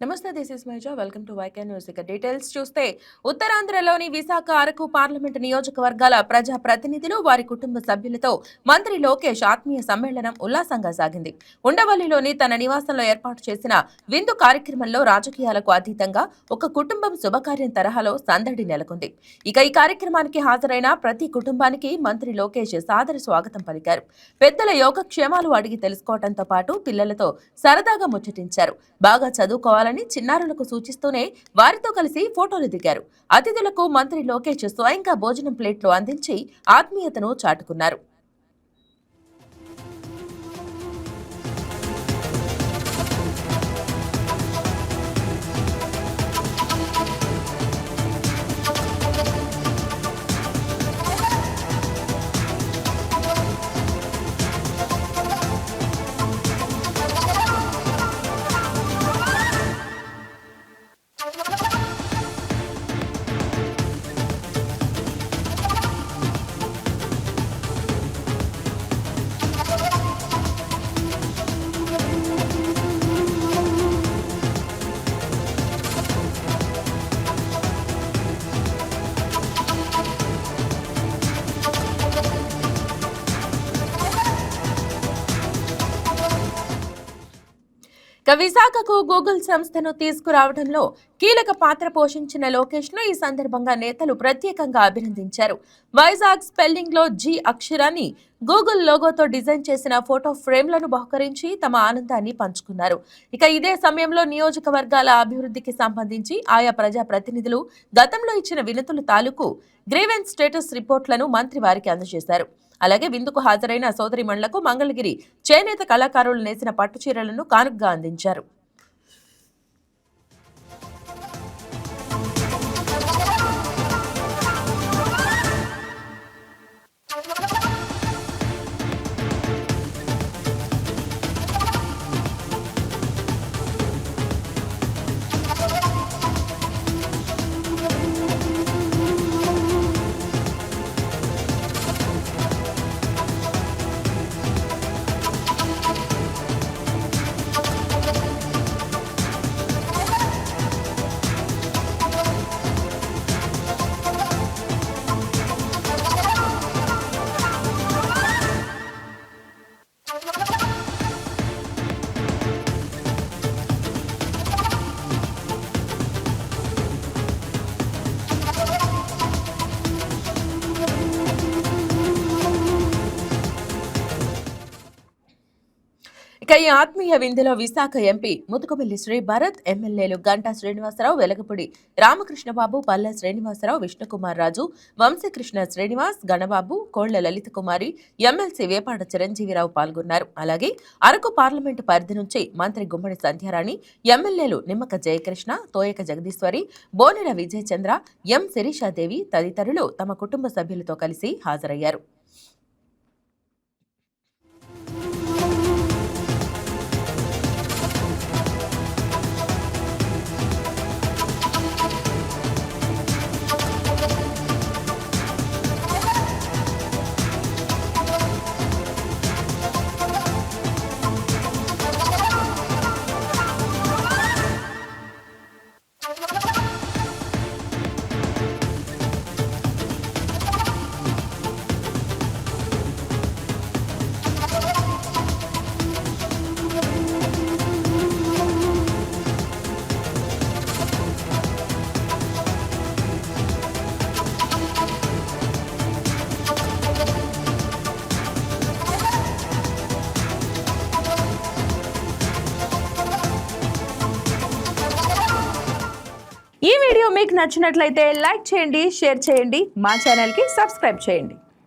నమస్తే, this is Meja. Welcome to YK News. ఇక details చూస్తే ఉత్తరాంధ్రలోని విశాఖ, అరకు పార్లమెంటు నియోజకవర్గాల ప్రజా ప్రతినిధులు, వారి కుటుంబ సభ్యులతో మంత్రి లోకేష్ ఆత్మీయ సమ్మేళనం ఉల్లాసంగా సాగింది. ఉండవల్లిలోని తన నివాసంలో ఏర్పాటు చేసిన విందు కార్యక్రమంలో రాజకీయాలకు అతీతంగా ఒక కుటుంబం శుభకార్యం తరహాలో సందడి నెలకొంది. ఇక ఈ కార్యక్రమానికి హాజరైన ప్రతి కుటుంబానికి మంత్రి లోకేష్ సాదర స్వాగతం పలికారు. పెద్దల యోగక్షేమాలు అడిగి తెలుసుకోవడంతో పాటు పిల్లలతో సరదాగా ముచ్చటించారు. బాగా చదువుకోవాలని చిన్నారులకు సూచిస్తూనే వారితో కలిసి ఫోటోలు దిగారు. అతిథులకు మంత్రి లోకేష్ స్వయంగా భోజనం ప్లేట్లు అందించి ఆత్మీయతను చాటుకున్నారు. విశాఖకు గూగుల్ సంస్థను తీసుకురావడంలో కీలక పాత్ర పోషించిన లోకేష్ ను ఈ సందర్భంగా నేతలు ప్రత్యేకంగా అభినందించారు. వైజాగ్ స్పెల్లింగ్ లో జీ అక్షరాన్ని గూగుల్ లోగోతో డిజైన్ చేసిన ఫోటో ఫ్రేమ్లను బహుకరించి తమ ఆనందాన్ని పంచుకున్నారు. ఇక ఇదే సమయంలో నియోజకవర్గాల అభివృద్ధికి సంబంధించి ఆయా ప్రజా ప్రతినిధులు గతంలో ఇచ్చిన వినతుల తాలూకు గ్రీవెన్స్ స్టేటస్ రిపోర్ట్లను మంత్రి వారికి అందజేశారు. అలాగే విందుకు హాజరైన సోదరిమణులకు మంగళగిరి చేనేత కళాకారులు నేసిన పట్టుచీరలను కానుకగా అందించారు. ఇక ఈ ఆత్మీయ విందులో విశాఖ ఎంపీ ముతుకుమిల్లి శ్రీ భరత్, ఎమ్మెల్యేలు గంటా శ్రీనివాసరావు, వెలగపూడి రామకృష్ణబాబు, పల్లె శ్రీనివాసరావు, విష్ణుకుమార్ రాజు, వంశీకృష్ణ శ్రీనివాస్, గణబాబు, కోళ్ల లలిత కుమారి, ఎమ్మెల్సీ వేపాడ చిరంజీవిరావు పాల్గొన్నారు. అలాగే అరకు పార్లమెంటు పరిధి నుంచి మంత్రి గుమ్మడి సంధ్యారాణి, ఎమ్మెల్యేలు నిమ్మక జయకృష్ణ, తోయక జగదీశ్వరి, బోనెల విజయచంద్ర, ఎం శిరీషాదేవి తదితరులు తమ కుటుంబ సభ్యులతో కలిసి హాజరయ్యారు. ఈ వీడియో మీకు నచ్చినట్లయితే లైక్ చేయండి, షేర్ చేయండి, మా ఛానల్కి సబ్స్క్రైబ్ చేయండి.